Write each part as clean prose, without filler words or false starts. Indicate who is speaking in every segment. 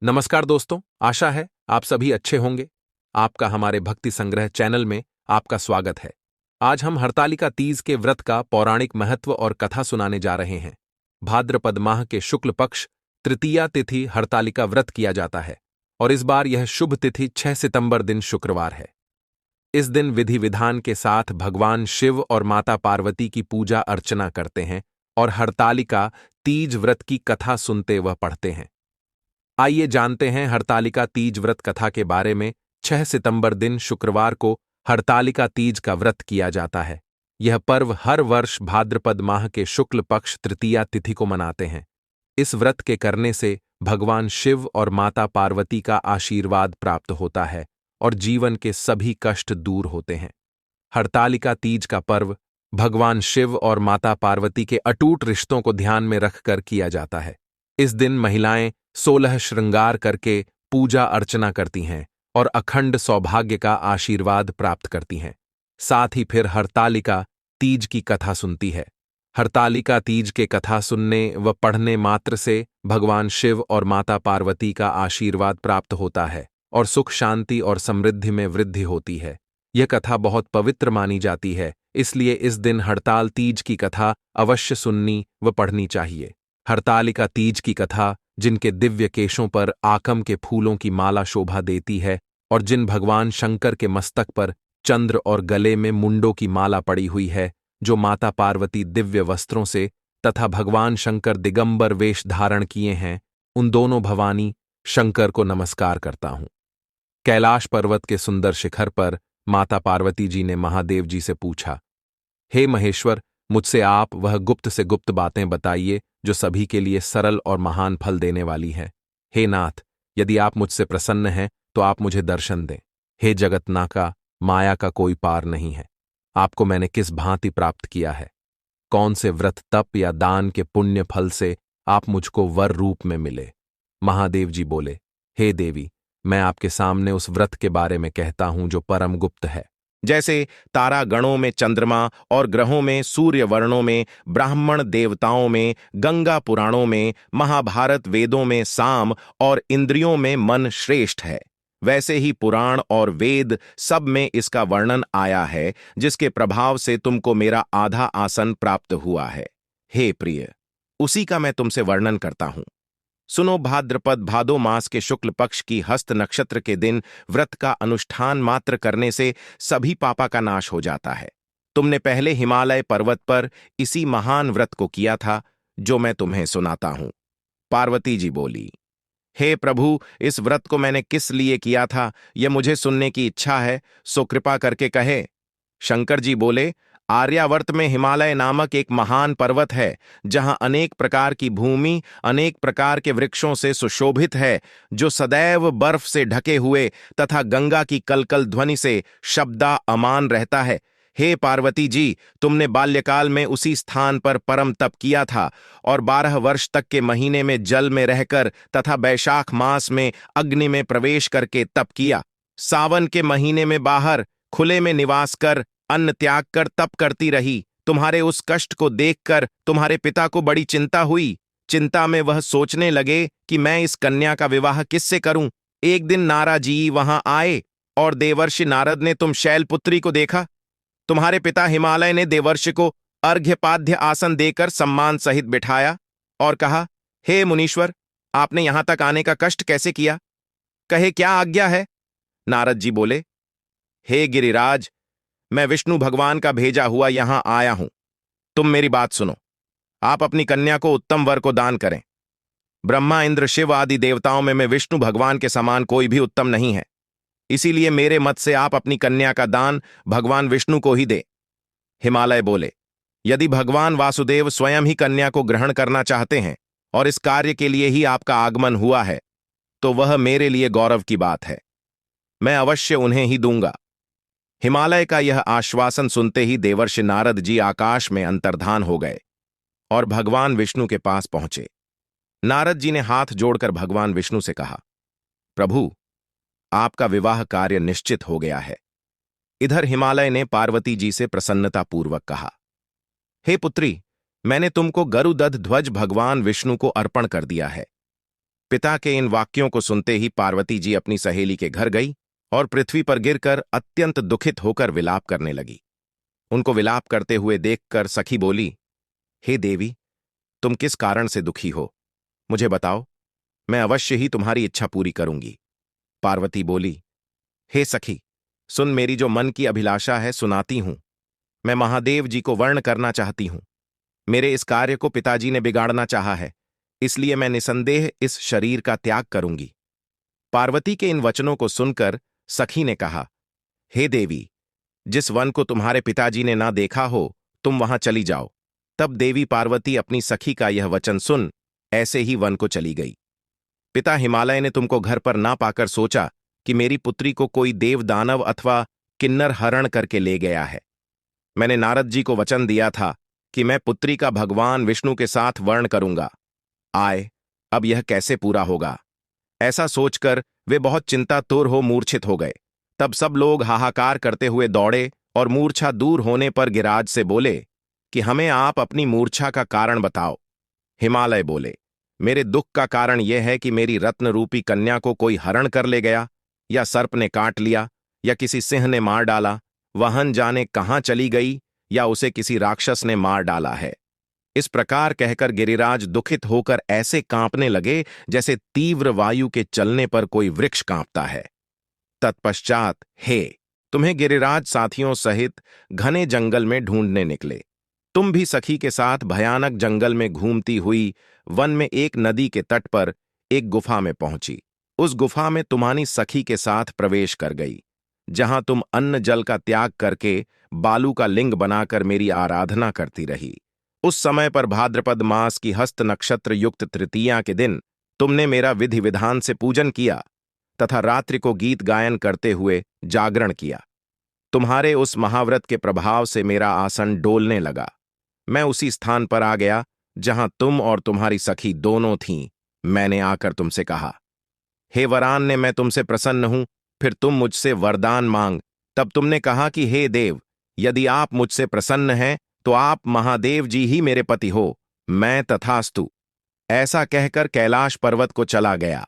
Speaker 1: नमस्कार दोस्तों, आशा है आप सभी अच्छे होंगे। आपका हमारे भक्ति संग्रह चैनल में आपका स्वागत है। आज हम हरतालिका तीज के व्रत का पौराणिक महत्व और कथा सुनाने जा रहे हैं। भाद्रपद माह के शुक्ल पक्ष तृतीया तिथि हरतालिका व्रत किया जाता है और इस बार यह शुभ तिथि 6 सितंबर दिन शुक्रवार है। इस दिन विधि विधान के साथ भगवान शिव और माता पार्वती की पूजा अर्चना करते हैं और हरतालिका तीज व्रत की कथा सुनते व पढ़ते हैं। आइए जानते हैं हरतालिका तीज व्रत कथा के बारे में। 6 सितंबर दिन शुक्रवार को हरतालिका तीज का व्रत किया जाता है। यह पर्व हर वर्ष भाद्रपद माह के शुक्ल पक्ष तृतीया तिथि को मनाते हैं। इस व्रत के करने से भगवान शिव और माता पार्वती का आशीर्वाद प्राप्त होता है और जीवन के सभी कष्ट दूर होते हैं। हरतालिका तीज का पर्व भगवान शिव और माता पार्वती के अटूट रिश्तों को ध्यान में रखकर किया जाता है। इस दिन महिलाएं 16 श्रृंगार करके पूजा अर्चना करती हैं और अखंड सौभाग्य का आशीर्वाद प्राप्त करती हैं। साथ ही फिर हरतालिका तीज की कथा सुनती है। हरतालिका तीज के कथा सुनने व पढ़ने मात्र से भगवान शिव और माता पार्वती का आशीर्वाद प्राप्त होता है और सुख शांति और समृद्धि में वृद्धि होती है। यह कथा बहुत पवित्र मानी जाती है, इसलिए इस दिन हड़ताल तीज की कथा अवश्य सुननी व पढ़नी चाहिए। हरतालिका तीज की कथा जिनके दिव्य केशों पर आकम के फूलों की माला शोभा देती है और जिन भगवान शंकर के मस्तक पर चंद्र और गले में मुंडों की माला पड़ी हुई है, जो माता पार्वती दिव्य वस्त्रों से तथा भगवान शंकर दिगंबर वेश धारण किए हैं, उन दोनों भवानी शंकर को नमस्कार करता हूं। कैलाश पर्वत के सुंदर शिखर पर माता पार्वती जी ने महादेव जी से पूछा, हे महेश्वर, मुझसे आप वह गुप्त से गुप्त बातें बताइए जो सभी के लिए सरल और महान फल देने वाली हैं। हे नाथ, यदि आप मुझसे प्रसन्न हैं तो आप मुझे दर्शन दें। हे जगतनाका, माया का कोई पार नहीं है। आपको मैंने किस भांति प्राप्त किया है? कौन से व्रत तप या दान के पुण्य फल से आप मुझको वर रूप में मिले? महादेव जी बोले, हे देवी, मैं आपके सामने उस व्रत के बारे में कहता हूं जो परम गुप्त है।
Speaker 2: जैसे तारा गणों में चंद्रमा और ग्रहों में सूर्य वर्णों में, ब्राह्मण देवताओं में, गंगा पुराणों में, महाभारत वेदों में साम और इंद्रियों में मन श्रेष्ठ है, वैसे ही पुराण और वेद सब में इसका वर्णन आया है, जिसके प्रभाव से तुमको मेरा आधा आसन प्राप्त हुआ है। हे प्रिय, उसी का मैं तुमसे वर्णन करता हूं। सुनो, भाद्रपद भादो मास के शुक्ल पक्ष की हस्त नक्षत्र के दिन व्रत का अनुष्ठान मात्र करने से सभी पापा का नाश हो जाता है। तुमने पहले हिमालय पर्वत पर इसी महान व्रत को किया था, जो मैं तुम्हें सुनाता हूं। पार्वती जी बोली, हे प्रभु, इस व्रत को मैंने किस लिए किया था, यह मुझे सुनने की इच्छा है, सो कृपा करके कहे। शंकर जी बोले, आर्यावर्त में हिमालय नामक एक महान पर्वत है, जहां अनेक प्रकार की भूमि अनेक प्रकार के वृक्षों से सुशोभित है, जो सदैव बर्फ से ढके हुए तथा गंगा की कलकल ध्वनि से शब्दा अमान रहता है। हे पार्वती जी, तुमने बाल्यकाल में उसी स्थान पर परम तप किया था और 12 वर्ष तक के महीने में जल में रहकर तथा बैशाख मास में अग्नि में प्रवेश करके तप किया। सावन के महीने में बाहर खुले में निवास कर अन्न त्याग कर तप करती रही। तुम्हारे उस कष्ट को देखकर तुम्हारे पिता को बड़ी चिंता हुई। चिंता में वह सोचने लगे कि मैं इस कन्या का विवाह किससे करूं। एक दिन नारद जी वहां आए और देवर्षि नारद ने तुम शैलपुत्री को देखा। तुम्हारे पिता हिमालय ने देवर्षि को अर्घ्यपाद्य आसन देकर सम्मान सहित बिठाया और कहा, हे मुनीश्वर, आपने यहां तक आने का कष्ट कैसे किया? कहे, क्या आज्ञा है? नारद जी बोले, हे गिरिराज, मैं विष्णु भगवान का भेजा हुआ यहां आया हूं। तुम मेरी बात सुनो। आप अपनी कन्या को उत्तम वर को दान करें। ब्रह्मा इंद्र शिव आदि देवताओं में विष्णु भगवान के समान कोई भी उत्तम नहीं है। इसीलिए मेरे मत से आप अपनी कन्या का दान भगवान विष्णु को ही दे। हिमालय बोले, यदि भगवान वासुदेव स्वयं ही कन्या को ग्रहण करना चाहते हैं और इस कार्य के लिए ही आपका आगमन हुआ है, तो वह मेरे लिए गौरव की बात है। मैं अवश्य उन्हें ही दूंगा। हिमालय का यह आश्वासन सुनते ही देवर्षि नारद जी आकाश में अंतर्धान हो गए और भगवान विष्णु के पास पहुंचे। नारद जी ने हाथ जोड़कर भगवान विष्णु से कहा, प्रभु, आपका विवाह कार्य निश्चित हो गया है। इधर हिमालय ने पार्वती जी से प्रसन्नतापूर्वक कहा, हे पुत्री, मैंने तुमको गरुदध ध्वज भगवान विष्णु को अर्पण कर दिया है। पिता के इन वाक्यों को सुनते ही पार्वती जी अपनी सहेली के घर गई और पृथ्वी पर गिरकर अत्यंत दुखित होकर विलाप करने लगी। उनको विलाप करते हुए देखकर सखी बोली, हे देवी, तुम किस कारण से दुखी हो? मुझे बताओ, मैं अवश्य ही तुम्हारी इच्छा पूरी करूंगी। पार्वती बोली, हे सखी, सुन, मेरी जो मन की अभिलाषा है सुनाती हूं। मैं महादेव जी को वर्ण करना चाहती हूं। मेरे इस कार्य को पिताजी ने बिगाड़ना चाहा है, इसलिए मैं निसंदेह इस शरीर का त्याग करूंगी। पार्वती के इन वचनों को सुनकर सखी ने कहा, हे देवी, जिस वन को तुम्हारे पिताजी ने ना देखा हो, तुम वहां चली जाओ। तब देवी पार्वती अपनी सखी का यह वचन सुन ऐसे ही वन को चली गई। पिता हिमालय ने तुमको घर पर ना पाकर सोचा कि मेरी पुत्री को कोई देव दानव अथवा किन्नर हरण करके ले गया है। मैंने नारद जी को वचन दिया था कि मैं पुत्री का भगवान विष्णु के साथ वर्ण करूंगा। आए, अब यह कैसे पूरा होगा? ऐसा सोचकर वे बहुत चिंतातुर हो मूर्छित हो गए। तब सब लोग हाहाकार करते हुए दौड़े और मूर्छा दूर होने पर गिरिराज से बोले कि हमें आप अपनी मूर्छा का कारण बताओ। हिमालय बोले, मेरे दुख का कारण यह है कि मेरी रत्न रूपी कन्या को कोई हरण कर ले गया, या सर्प ने काट लिया, या किसी सिंह ने मार डाला, वहन जाने कहां चली गई, या उसे किसी राक्षस ने मार डाला है। इस प्रकार कहकर गिरिराज दुखित होकर ऐसे कांपने लगे जैसे तीव्र वायु के चलने पर कोई वृक्ष कांपता है। तत्पश्चात हे, तुम्हें गिरिराज साथियों सहित घने जंगल में ढूंढने निकले। तुम भी सखी के साथ भयानक जंगल में घूमती हुई वन में एक नदी के तट पर एक गुफा में पहुंची। उस गुफा में तुम्हारी सखी के साथ प्रवेश कर गई, जहां तुम अन्न जल का त्याग करके बालू का लिंग बनाकर मेरी आराधना करती रही। उस समय पर भाद्रपद मास की हस्त नक्षत्र युक्त तृतीया के दिन तुमने मेरा विधि विधान से पूजन किया तथा रात्रि को गीत गायन करते हुए जागरण किया। तुम्हारे उस महाव्रत के प्रभाव से मेरा आसन डोलने लगा। मैं उसी स्थान पर आ गया जहां तुम और तुम्हारी सखी दोनों थीं। मैंने आकर तुमसे कहा, हे वरान ने, मैं तुमसे प्रसन्न हूं। फिर तुम मुझसे वरदान मांग। तब तुमने कहा कि हे देव, यदि आप मुझसे प्रसन्न हैं तो आप महादेव जी ही मेरे पति हो। मैं तथास्तु ऐसा कहकर कैलाश पर्वत को चला गया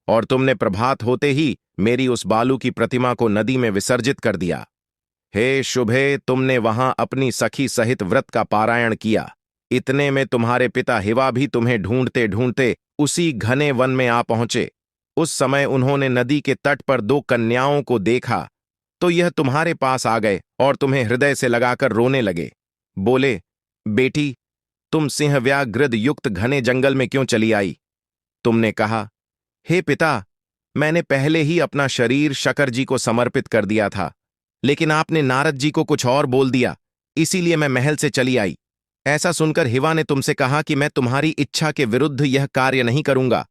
Speaker 2: और तुमने प्रभात होते ही मेरी उस बालू की प्रतिमा को नदी में विसर्जित कर दिया। हे शुभे, तुमने वहां अपनी सखी सहित व्रत का पारायण किया। इतने में तुम्हारे पिता हिवा भी तुम्हें ढूंढते ढूंढते उसी घने वन में आ पहुंचे। उस समय उन्होंने नदी के तट पर दो कन्याओं को देखा तो यह तुम्हारे पास आ गए और तुम्हें हृदय से लगाकर रोने लगे। बोले, बेटी, तुम सिंहव्याघ्रद युक्त घने जंगल में क्यों चली आई? तुमने कहा, हे पिता, मैंने पहले ही अपना शरीर शकर जी को समर्पित कर दिया था, लेकिन आपने नारद जी को कुछ और बोल दिया, इसीलिए मैं महल से चली आई। ऐसा सुनकर हिवा ने तुमसे कहा कि मैं तुम्हारी इच्छा के विरुद्ध यह कार्य नहीं करूंगा।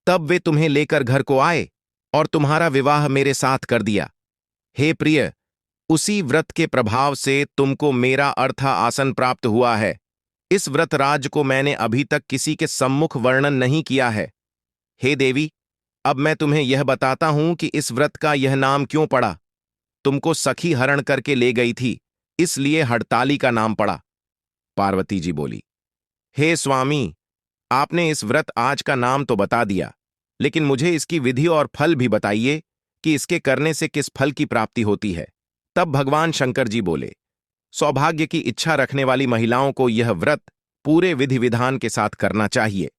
Speaker 2: तब वे तुम्हें लेकर घर को आए और तुम्हारा विवाह मेरे साथ कर दिया। हे प्रिय, उसी व्रत के प्रभाव से तुमको मेरा अर्था आसन प्राप्त हुआ है। इस व्रत राज को मैंने अभी तक किसी के सम्मुख वर्णन नहीं किया है। हे देवी, अब मैं तुम्हें यह बताता हूं कि इस व्रत का यह नाम क्यों पड़ा। तुमको सखी हरण करके ले गई थी, इसलिए हड़ताली का नाम पड़ा। पार्वती जी बोली, हे स्वामी, आपने इस व्रत आज का नाम तो बता दिया, लेकिन मुझे इसकी विधि और फल भी बताइए कि इसके करने से किस फल की प्राप्ति होती है। तब भगवान शंकर जी बोले, सौभाग्य की इच्छा रखने वाली महिलाओं को यह व्रत पूरे विधि विधान के साथ करना चाहिए।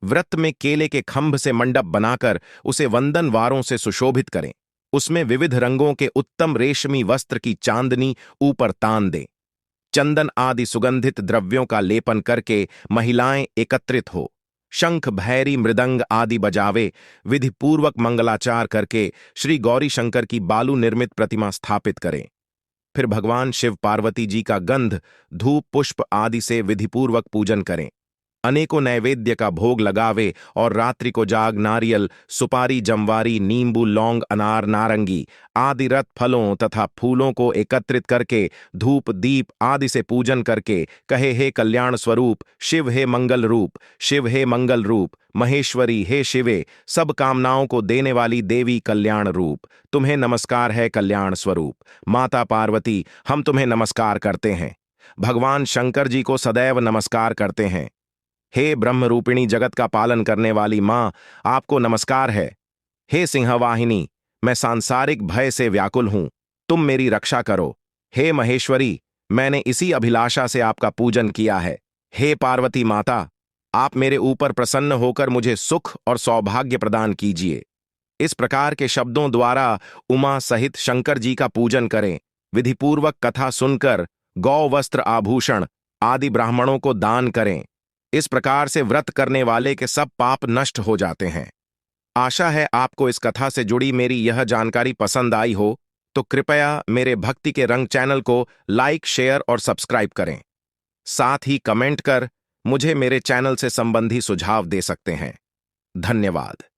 Speaker 2: व्रत में केले के खंभ से मंडप बनाकर उसे वंदन वारों से सुशोभित करें। उसमें विविध रंगों के उत्तम रेशमी वस्त्र की चांदनी ऊपर तान दें। चंदन आदि सुगंधित द्रव्यों का लेपन करके महिलाएं एकत्रित हो, शंख भैरी मृदंग आदि बजावे, विधिपूर्वक मंगलाचार करके श्री गौरी शंकर की बालू निर्मित प्रतिमा स्थापित करें। फिर भगवान शिव पार्वती जी का गंध, धूप, पुष्प आदि से विधिपूर्वक पूजन करें। अनेकों नैवेद्य का भोग लगावे और रात्रि को जाग नारियल, सुपारी, जमवारी, नींबू, लौंग, अनार, नारंगी आदि रत फलों तथा फूलों को एकत्रित करके धूप दीप आदि से पूजन करके कहे, हे कल्याण स्वरूप शिव, हे मंगल रूप शिव, हे मंगल रूप महेश्वरी, हे शिवे, सब कामनाओं को देने वाली देवी कल्याण रूप, तुम्हें नमस्कार है कल्याण स्वरूप। माता पार्वती, हम तुम्हें नमस्कार करते हैं। भगवान शंकर जी को सदैव नमस्कार करते हैं। हे ब्रह्मरूपिणी जगत का पालन करने वाली माँ, आपको नमस्कार है। हे सिंहवाहिनी, मैं सांसारिक भय से व्याकुल हूं, तुम मेरी रक्षा करो। हे महेश्वरी, मैंने इसी अभिलाषा से आपका पूजन किया है। हे पार्वती माता, आप मेरे ऊपर प्रसन्न होकर मुझे सुख और सौभाग्य प्रदान कीजिए। इस प्रकार के शब्दों द्वारा उमा सहित शंकर जी का पूजन करें। विधिपूर्वक कथा सुनकर गौ वस्त्र आभूषण आदि ब्राह्मणों को दान करें। इस प्रकार से व्रत करने वाले के सब पाप नष्ट हो जाते हैं। आशा है आपको इस कथा से जुड़ी मेरी यह जानकारी पसंद आई हो, तो कृपया मेरे भक्ति के रंग चैनल को लाइक, शेयर और सब्सक्राइब करें। साथ ही कमेंट कर मुझे मेरे चैनल से संबंधी सुझाव दे सकते हैं। धन्यवाद।